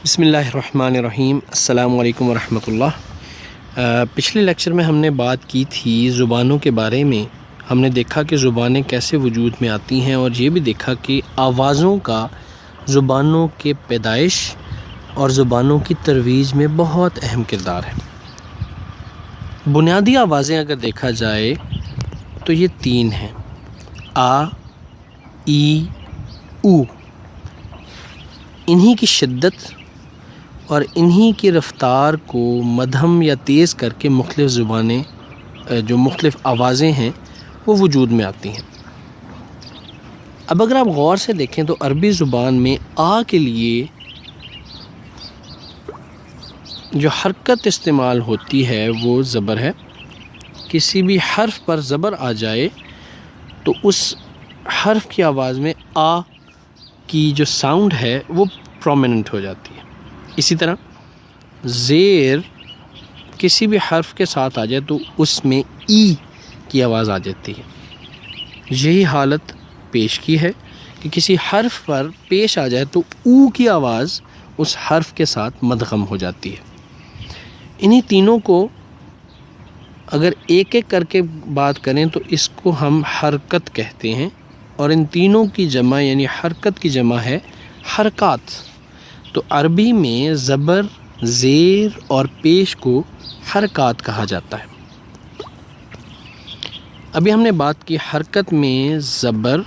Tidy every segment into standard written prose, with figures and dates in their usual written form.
بسم اللہ الرحمن الرحیم۔ السلام علیکم ورحمۃ اللہ۔ پچھلے لیکچر میں ہم نے بات کی تھی زبانوں کے بارے میں۔ ہم نے دیکھا کہ زبانیں کیسے وجود میں آتی ہیں، اور یہ بھی دیکھا کہ آوازوں کا زبانوں کے پیدائش اور زبانوں کی ترویج میں بہت اہم کردار ہے۔ بنیادی آوازیں اگر دیکھا جائے تو یہ تین ہیں: آ، ای، او۔ انہی کی شدت اور انہی کی رفتار کو مدھم یا تیز کر کے مختلف زبانیں جو مختلف آوازیں ہیں وہ وجود میں آتی ہیں۔ اب اگر آپ غور سے دیکھیں تو عربی زبان میں آ کے لیے جو حرکت استعمال ہوتی ہے وہ زبر ہے۔ کسی بھی حرف پر زبر آ جائے تو اس حرف کی آواز میں آ کی جو ساؤنڈ ہے وہ پرومیننٹ ہو جاتی ہے۔ اسی طرح زیر کسی بھی حرف کے ساتھ آ جائے تو اس میں ای کی آواز آ جاتی ہے۔ یہی حالت پیش کی ہے کہ کسی حرف پر پیش آ جائے تو او کی آواز اس حرف کے ساتھ مدغم ہو جاتی ہے۔ انہی تینوں کو اگر ایک ایک کر کے بات کریں تو اس کو ہم حرکت کہتے ہیں، اور ان تینوں کی جمع یعنی حرکت کی جمع ہے حرکات۔ تو عربی میں زبر، زیر اور پیش کو حرکات کہا جاتا ہے۔ ابھی ہم نے بات کی حرکت میں زبر،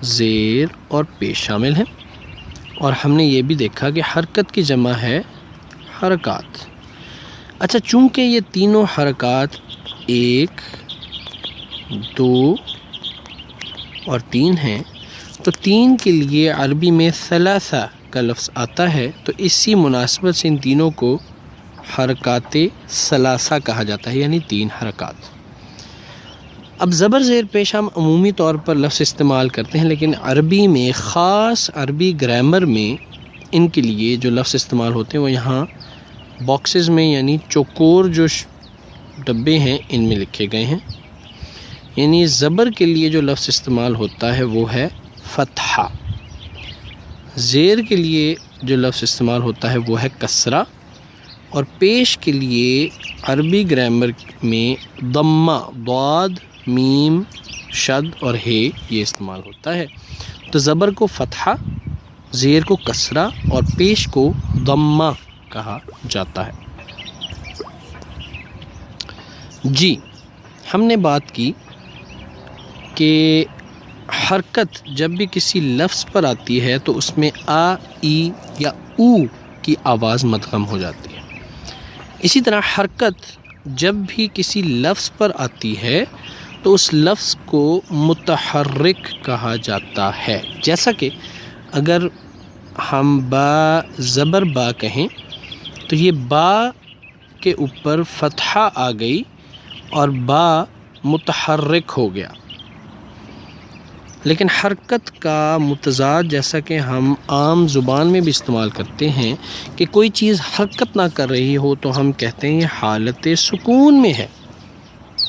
زیر اور پیش شامل ہیں، اور ہم نے یہ بھی دیکھا کہ حرکت کی جمع ہے حرکات۔ اچھا، چونکہ یہ تینوں حرکات 1، 2 اور 3 ہیں تو 3 کے لیے عربی میں ثلاثہ کا لفظ آتا ہے، تو اسی مناسبت سے ان تینوں کو حرکات ثلاثہ کہا جاتا ہے، یعنی 3 حرکات۔ اب زبر، زیر، پیش ہم عمومی طور پر لفظ استعمال کرتے ہیں، لیکن عربی میں خاص عربی گرامر میں ان کے لیے جو لفظ استعمال ہوتے ہیں وہ یہاں باکسز میں یعنی چوکور جو ڈبے ہیں ان میں لکھے گئے ہیں۔ یعنی زبر کے لیے جو لفظ استعمال ہوتا ہے وہ ہے فتحہ، زیر کے لیے جو لفظ استعمال ہوتا ہے وہ ہے کسرہ، اور پیش کے لیے عربی گرامر میں ضمہ، ضاد، میم، شد اور ہے یہ استعمال ہوتا ہے۔ تو زبر کو فتحہ، زیر کو کسرہ اور پیش کو ضمہ کہا جاتا ہے۔ جی، ہم نے بات کی کہ حرکت جب بھی کسی لفظ پر آتی ہے تو اس میں آ، ای یا او کی آواز مدغم ہو جاتی ہے۔ اسی طرح حرکت جب بھی کسی لفظ پر آتی ہے تو اس لفظ کو متحرک کہا جاتا ہے۔ جیسا کہ اگر ہم با، زبر با کہیں تو یہ با کے اوپر فتحہ آ گئی اور با متحرک ہو گیا۔ لیکن حرکت کا متضاد جیسا کہ ہم عام زبان میں بھی استعمال کرتے ہیں کہ کوئی چیز حرکت نہ کر رہی ہو تو ہم کہتے ہیں یہ حالت سکون میں ہے۔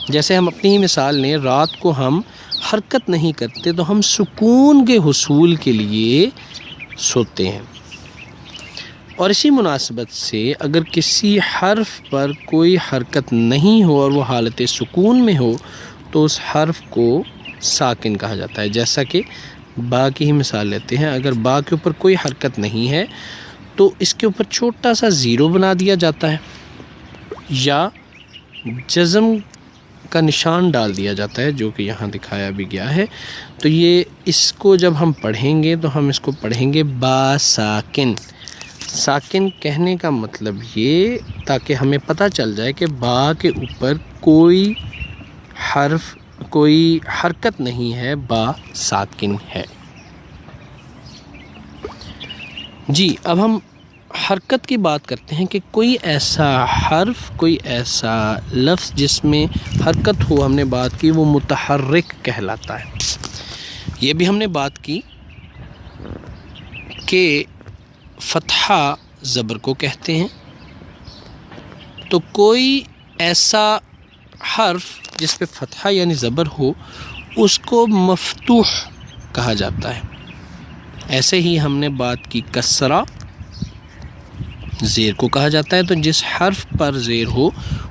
جیسے ہم اپنی ہی مثال لیں، رات کو ہم حرکت نہیں کرتے تو ہم سکون کے حصول کے لیے سوتے ہیں۔ اور اسی مناسبت سے اگر کسی حرف پر کوئی حرکت نہیں ہو اور وہ حالت سکون میں ہو تو اس حرف کو ساکن کہا جاتا ہے۔ جیسا کہ با کی ہی مثال لیتے ہیں، اگر با کے اوپر کوئی حرکت نہیں ہے تو اس کے اوپر چھوٹا سا زیرو بنا دیا جاتا ہے یا جزم کا نشان ڈال دیا جاتا ہے، جو کہ یہاں دکھایا بھی گیا ہے۔ تو یہ اس کو جب ہم پڑھیں گے تو ہم اس کو پڑھیں گے با ساکن۔ ساکن کہنے کا مطلب یہ تاکہ ہمیں پتہ چل جائے کہ با کے اوپر کوئی حرف، کوئی حرکت نہیں ہے، با ساکن ہے۔ جی، اب ہم حرکت کی بات کرتے ہیں کہ کوئی ایسا حرف، کوئی ایسا لفظ جس میں حرکت ہو، ہم نے بات کی وہ متحرک کہلاتا ہے۔ یہ بھی ہم نے بات کی کہ فتحہ زبر کو کہتے ہیں، تو کوئی ایسا حرف جس پہ فتحہ یعنی زبر ہو اس کو مفتوح کہا جاتا ہے۔ ایسے ہی ہم نے بات کی کسرہ، زیر کو کہا جاتا ہے، تو جس حرف پر زیر ہو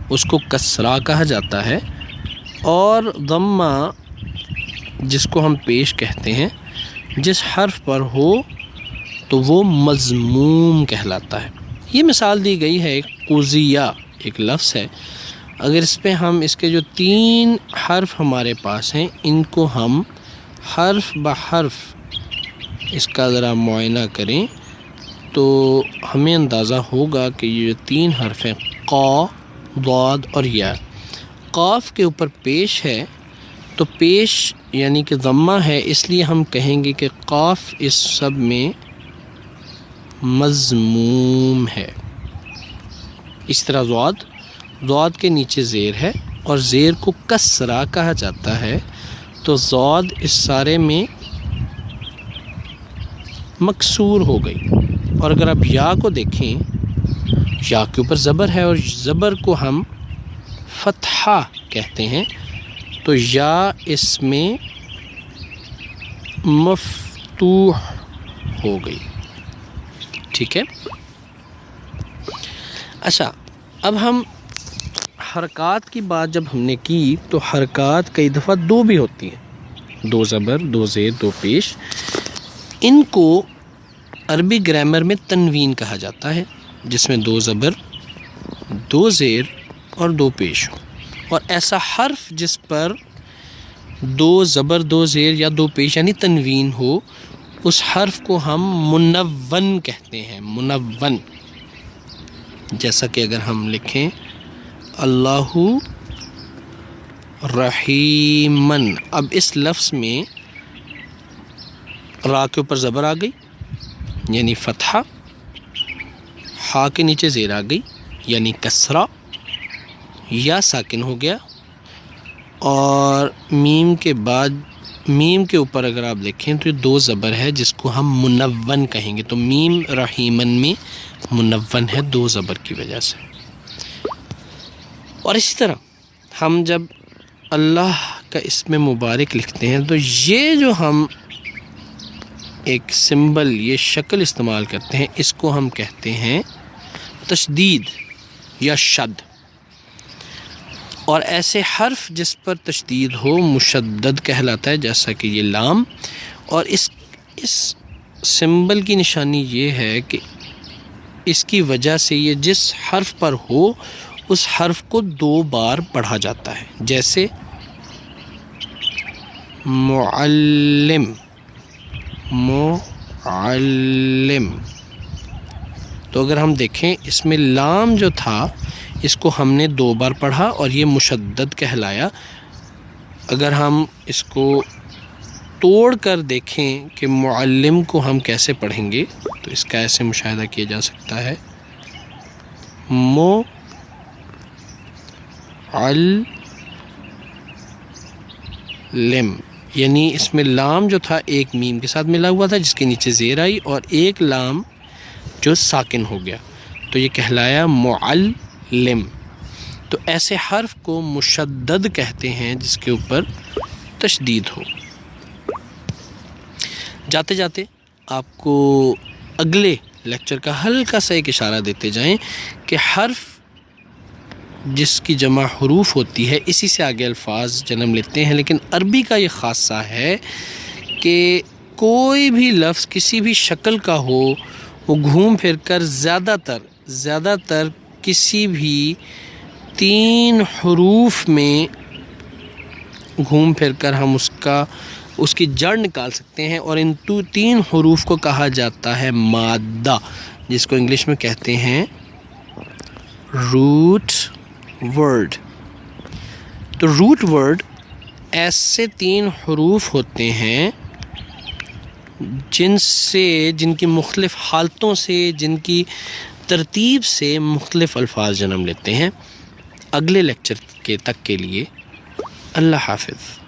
اس کو کسرہ کہا جاتا ہے، اور ضمہ جس کو ہم پیش کہتے ہیں جس حرف پر ہو تو وہ مضموم کہلاتا ہے۔ یہ مثال دی گئی ہے، قضیہ ایک لفظ ہے، اگر اس پہ ہم اس کے جو 3 حرف ہمارے پاس ہیں ان کو ہم حرف بحرف اس کا ذرا معائنہ کریں تو ہمیں اندازہ ہوگا کہ یہ جو 3 حرف ہیں قا، ضاد اور یا، قاف کے اوپر پیش ہے تو پیش یعنی کہ ضمہ ہے، اس لیے ہم کہیں گے کہ قاف اس سب میں مضموم ہے۔ اس طرح ضاد کے نیچے زیر ہے اور زیر کو کسرہ کہا جاتا ہے، تو ضاد اس سارے میں مکسور ہو گئی۔ اور اگر آپ یا کو دیکھیں، یا کے اوپر زبر ہے اور زبر کو ہم فتحہ کہتے ہیں، تو یا اس میں مفتوح ہو گئی، ٹھیک ہے۔ اچھا، اب ہم حرکات کی بات جب ہم نے کی تو حرکات کئی دفعہ 2 بھی ہوتی ہیں، 2 زبر، 2 زیر، 2 پیش۔ ان کو عربی گرامر میں تنوین کہا جاتا ہے، جس میں 2 زبر، 2 زیر اور 2 پیش ہو، اور ایسا حرف جس پر 2 زبر، 2 زیر یا 2 پیش یعنی تنوین ہو، اس حرف کو ہم منون کہتے ہیں، منون۔ جیسا کہ اگر ہم لکھیں اللہ رحیمن، اب اس لفظ میں را کے اوپر زبر آ گئی یعنی فتحہ، ہا کے نیچے زیر آ گئی یعنی کسرہ، یا ساکن ہو گیا، اور میم کے بعد میم کے اوپر اگر آپ دیکھیں تو یہ 2 زبر ہے جس کو ہم منون کہیں گے، تو میم رحیمن میں منون ہے 2 زبر کی وجہ سے۔ اور اسی طرح ہم جب اللہ کا اسم مبارک لکھتے ہیں تو یہ جو ہم ایک سمبل، یہ شکل استعمال کرتے ہیں، اس کو ہم کہتے ہیں تشدید یا شد، اور ایسے حرف جس پر تشدید ہو مشدد کہلاتا ہے، جیسا کہ یہ لام۔ اور اس سمبل کی نشانی یہ ہے کہ اس کی وجہ سے یہ جس حرف پر ہو اس حرف کو 2 بار پڑھا جاتا ہے، جیسے معلم، معلم۔ تو اگر ہم دیکھیں اس میں لام جو تھا اس کو ہم نے 2 بار پڑھا اور یہ مشدد کہلایا۔ اگر ہم اس کو توڑ کر دیکھیں کہ معلم کو ہم کیسے پڑھیں گے تو اس کا ایسے مشاہدہ کیا جا سکتا ہے، معلم، یعنی اس میں لام جو تھا ایک میم کے ساتھ ملا ہوا تھا جس کے نیچے زیر آئی، اور ایک لام جو ساکن ہو گیا، تو یہ کہلایا معلم۔ تو ایسے حرف کو مشدد کہتے ہیں جس کے اوپر تشدید ہو۔ جاتے جاتے آپ کو اگلے لیکچر کا ہلکا سا ایک اشارہ دیتے جائیں کہ حرف جس کی جمع حروف ہوتی ہے اسی سے آگے الفاظ جنم لیتے ہیں، لیکن عربی کا یہ خاصہ ہے کہ کوئی بھی لفظ کسی بھی شکل کا ہو، وہ گھوم پھر کر زیادہ تر کسی بھی 3 حروف میں گھوم پھر کر ہم اس کی جڑ نکال سکتے ہیں، اور ان 3 حروف کو کہا جاتا ہے مادہ، جس کو انگلش میں کہتے ہیں روٹ ورڈ۔ تو روٹ ورڈ ایسے 3 حروف ہوتے ہیں جن کی مختلف حالتوں سے، جن کی ترتیب سے مختلف الفاظ جنم لیتے ہیں۔ اگلے لیکچر تک کے لیے اللہ حافظ۔